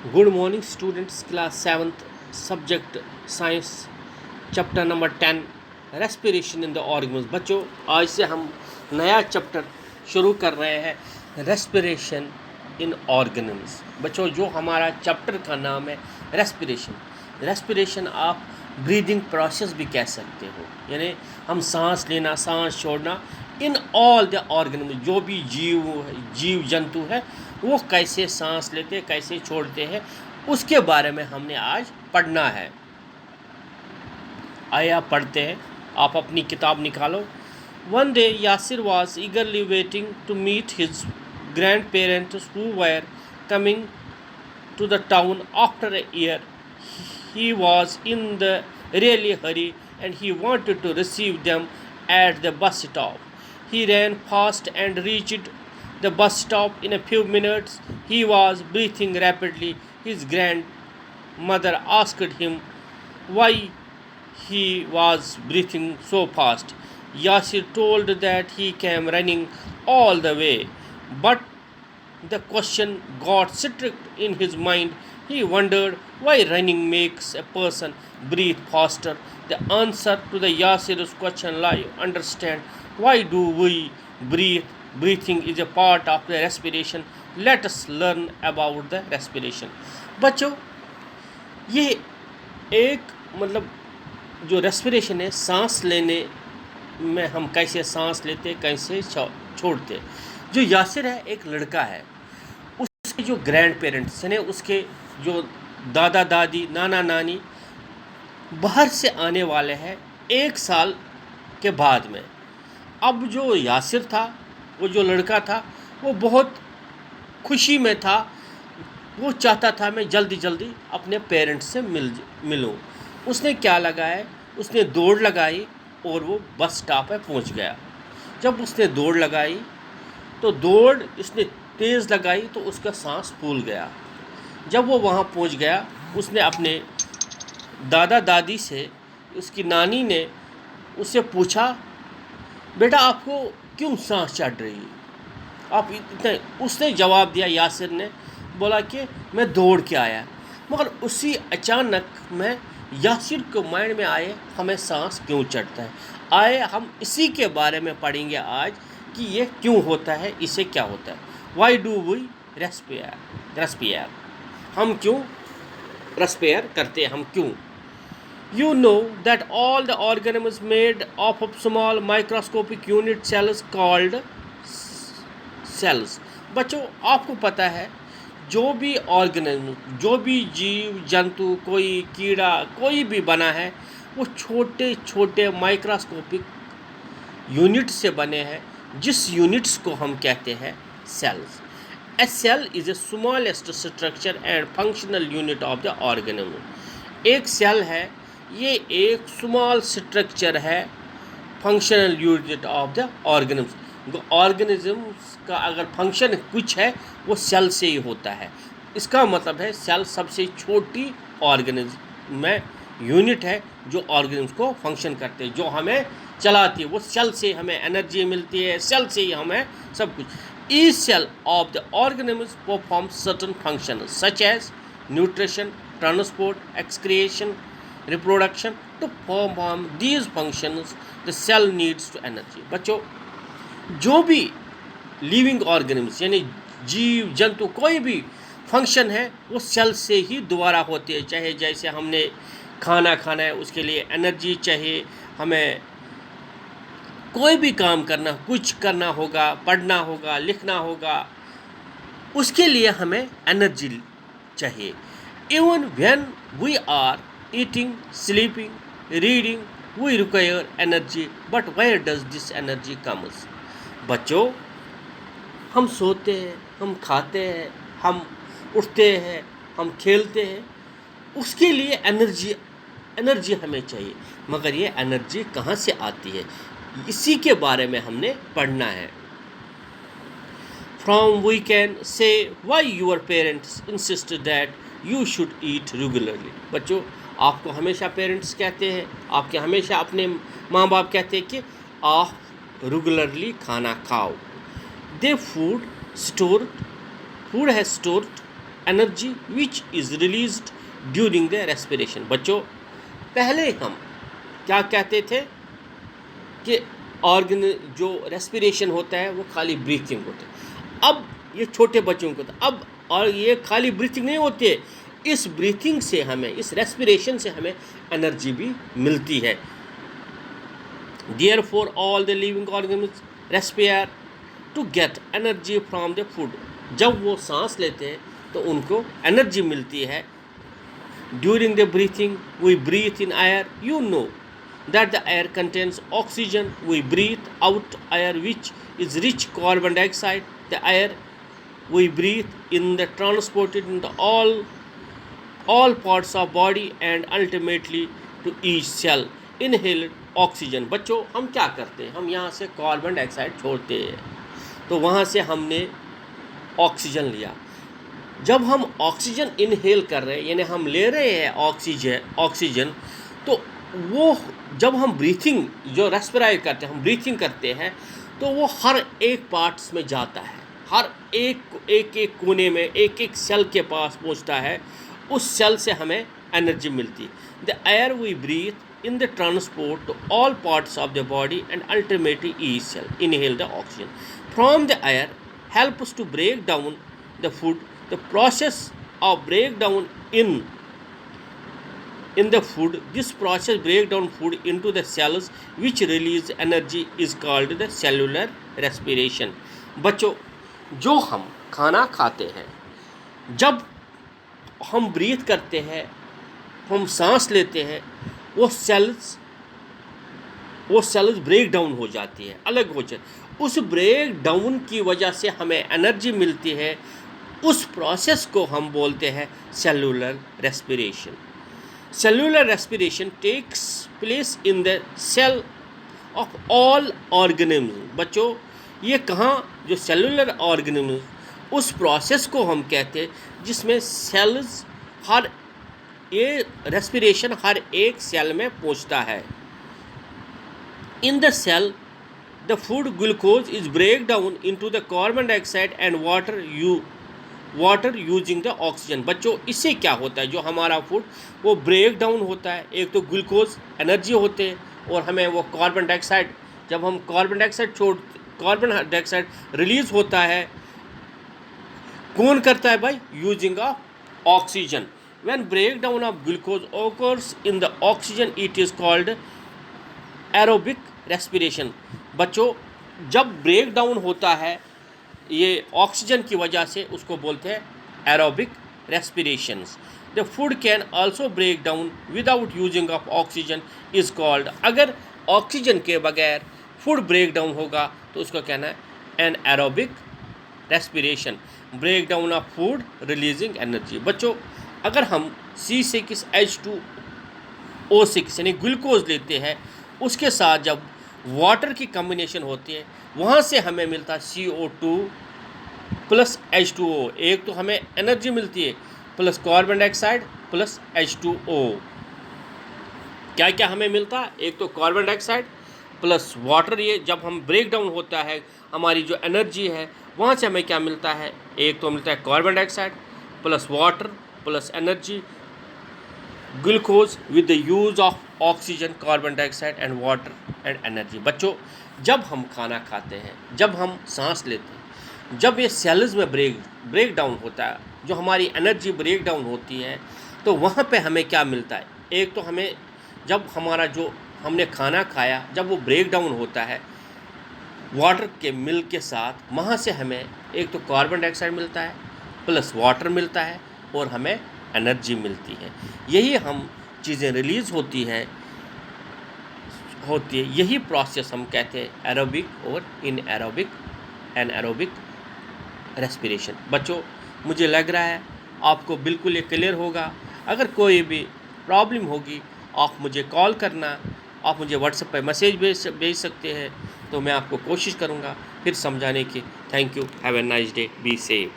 Good morning, students. Class 7th, subject science, chapter number 10, respiration in the organisms. बच्चों, आज से हम नया चैप्टर शुरू कर रहे हैं, रेस्पिरेशन इन ऑर्गेनिम्स. बच्चों, जो हमारा चैप्टर का नाम है रेस्पिरेशन आप ब्रीदिंग प्रोसेस भी कह सकते हो, यानी हम सांस लेना, सांस छोड़ना इन ऑल द ऑर्गेनिम्स. जो भी जीव जंतु है वो कैसे सांस लेते, कैसे छोड़ते हैं, उसके बारे में हमने आज पढ़ना है. आइए आप पढ़ते हैं. आप अपनी किताब निकालो. One day Yasir was eagerly waiting to meet his grandparents who were coming to the town after a year. He was in the really hurry and he wanted to receive them at the bus stop. He ran fast and reached the bus stop in a few minutes. He was breathing rapidly. His grandmother asked him why he was breathing so fast. Yasir told that he came running all the way, but the question got stuck in his mind. He wondered why running makes a person breathe faster. The answer to the Yasir's question lie understand. Why do we breathe? Breathing is a part of the respiration. Let us learn about the respiration. बच्चों, ये एक मतलब जो respiration है, सांस लेने में हम कैसे सांस लेते, कैसे छोड़ते. जो यासिर है एक लड़का है. उसके जो ग्रैंड पेरेंट्स यानी उसके जो दादा दादी, नाना नानी बाहर से आने वाले हैं 1 साल के बाद में. अब जो यासिर था, वो जो लड़का था, वो बहुत खुशी में था. वो चाहता था मैं जल्दी जल्दी अपने पेरेंट्स से मिलूं. उसने क्या लगाया, उसने दौड़ लगाई और वो बस स्टॉप पे पहुंच गया. जब उसने दौड़ लगाई तो दौड़ इसने तेज़ लगाई तो उसका सांस फूल गया. जब वो वहाँ पहुंच गया, उसने अपने दादा दादी से, उसकी नानी ने उससे पूछा, बेटा आपको क्यों सांस चढ़ रही है, आप इतने. उसने जवाब दिया, यासिर ने बोला कि मैं दौड़ के आया. मगर उसी अचानक में यासिर को माइंड में आए हमें सांस क्यों चढ़ता है. आए हम इसी के बारे में पढ़ेंगे आज कि ये क्यों होता है, इसे क्या होता है. वाई डू वी रेस्पियर, हम क्यों रेस्पियर करते हैं, हम क्यों. You know that all the organisms made of small microscopic unit cells called cells. बच्चों, आपको पता है जो भी ऑर्गेनिज्म, जो भी जीव जंतु, कोई कीड़ा, कोई भी बना है, वो छोटे छोटे माइक्रोस्कोपिक यूनिट से बने हैं, जिस यूनिट्स को हम कहते हैं cells. A cell is a smallest structure and functional unit of the organism. एक सेल है, ये एक स्मॉल स्ट्रक्चर है, functional unit of the organism. Organisms का अगर फंक्शन कुछ है वो सेल से ही होता है. इसका मतलब है सेल सबसे छोटी ऑर्गेनिज्म में यूनिट है जो ऑर्गेनिज्म को फंक्शन करते हैं, जो हमें चलाती है. वो सेल से हमें एनर्जी मिलती है, सेल से ही हमें सब कुछ. Each cell of the organism perform certain function such as nutrition, transport, excretion, reproduction. To perform these functions the cell needs to energy. बच्चों, जो भी लिविंग ऑर्गेनिम्स यानी जीव जंतु कोई भी फंक्शन है वो सेल से ही दोबारा होती है. चाहे जैसे हमने खाना खाना है, उसके लिए एनर्जी चाहिए. हमें कोई भी काम करना, कुछ करना होगा, पढ़ना होगा, लिखना होगा, उसके लिए हमें एनर्जी चाहिए. Even when we are eating, sleeping, reading, we require energy. But where does this energy comes? बच्चों, हम सोते हैं, हम खाते हैं, हम उठते हैं, हम खेलते हैं, उसके लिए एनर्जी हमें चाहिए. मगर ये एनर्जी कहाँ से आती है, इसी के बारे में हमने पढ़ना है. From we can say why your parents insist that you should eat regularly. बच्चों, आपको हमेशा पेरेंट्स कहते हैं, आपके हमेशा अपने माँ बाप कहते हैं कि आप रेगुलरली खाना खाओ. दे फूड है stored energy which is released during the respiration. बच्चों, पहले हम क्या कहते थे कि ऑर्गन जो रेस्पिरेशन होता है वो खाली ब्रीथिंग होता है। अब ये छोटे बच्चों को अब और ये खाली ब्रीथिंग नहीं होती है, इस ब्रीथिंग से हमें, इस रेस्पिरेशन से हमें एनर्जी भी मिलती है। Therefore all the living organisms respire to get energy from the food. जब वो सांस लेते हैं तो उनको एनर्जी मिलती है। During the breathing we breathe in air. You know that the air contains oxygen. We breathe out air which is rich carbon dioxide. The air we breathe in the transported into all parts of body and ultimately to each cell. Inhaled oxygen. बच्चों, हम क्या करते हैं, हम यहाँ से carbon dioxide छोड़ते हैं तो वहाँ से हमने ऑक्सीजन लिया। जब हम ऑक्सीजन इनहेल कर रहे हैं यानी हम ले रहे हैं ऑक्सीजन, तो वो जब हम ब्रीथिंग जो रेस्पिरेट करते हैं, हम ब्रीथिंग करते हैं तो वो हर एक पार्ट्स में जाता है, हर एक कोने में, एक सेल के पास पहुँचता है, उस सेल से हमें एनर्जी मिलती। The air we breathe in the transport to all parts of the body and ultimately each cell. Inhale the oxygen from the air helps to break down the food. The process of breakdown in the food, this process break down food into the cells which release energy is called the cellular respiration. बच्चों, जो हम खाना खाते हैं, जब हम breathe करते हैं, हम सांस लेते हैं, वो सेल्स ब्रेक डाउन हो जाती है, अलग हो जाती है। उस ब्रेक डाउन की वजह से हमें एनर्जी मिलती है। उस प्रोसेस को हम बोलते हैं cellular respiration. Cellular respiration takes place in the cell of all organism. बच्चों, ये कहाँ, जो सेलुलर ऑर्गेनिज्म, उस प्रोसेस को हम कहते हैं जिसमें सेल्स ये रेस्पिरेशन हर एक सेल में पहुंचता है। In the cell the food glucose is break down into the carbon dioxide and water using the oxygen. बच्चों, इससे क्या होता है, जो हमारा फूड वो ब्रेक डाउन होता है, एक तो ग्लूकोज एनर्जी होते हैं और हमें वो कार्बन डाइऑक्साइड, जब हम कार्बन डाइऑक्साइड रिलीज होता है, कौन करता है भाई, using of oxygen. When breakdown of glucose occurs in the oxygen, it is called aerobic respiration. बच्चों, जब ब्रेक डाउन होता है ये ऑक्सीजन की वजह से, उसको बोलते हैं aerobic respirations. The food can also break down without using of oxygen is called. अगर ऑक्सीजन के बगैर फूड ब्रेक डाउन होगा तो उसको कहना है an aerobic respiration, break down of food releasing energy. बच्चों, अगर हम C6H2O6 यानी ग्लूकोज लेते हैं, उसके साथ जब वाटर की कम्बिनेशन होती है, वहाँ से हमें मिलता है CO2 प्लस H2O। एक तो हमें एनर्जी मिलती है, plus carbon dioxide plus H2O। क्या क्या हमें मिलता है, एक तो कार्बन डाइऑक्साइड प्लस वाटर। ये जब हम ब्रेक डाउन होता है, हमारी जो एनर्जी है वहाँ से हमें क्या मिलता है, एक तो मिलता है carbon dioxide plus water plus energy, glucose with the use of oxygen, carbon dioxide and water and energy. बच्चों, जब हम खाना खाते हैं, जब हम सांस लेते हैं, जब ये सेल्स में ब्रेक डाउन होता है, जो हमारी एनर्जी ब्रेक डाउन होती है, तो वहाँ पे हमें क्या मिलता है, एक तो हमें जब हमारा जो हमने खाना खाया, जब वो ब्रेक डाउन होता है वाटर के मिल के साथ, वहाँ से हमें एक तो कार्बन डाइऑक्साइड मिलता है प्लस वाटर मिलता है और हमें एनर्जी मिलती है। यही हम चीज़ें रिलीज़ होती है, यही प्रोसेस हम कहते हैं एरोबिक और एनारोबिक रेस्पिरेशन। बच्चों, मुझे लग रहा है आपको बिल्कुल ये क्लियर होगा। अगर कोई भी प्रॉब्लम होगी आप मुझे कॉल करना, आप मुझे व्हाट्सएप पर मैसेज भेज सकते हैं, तो मैं आपको कोशिश करूँगा फिर समझाने की। Thank you, have a nice day, be safe.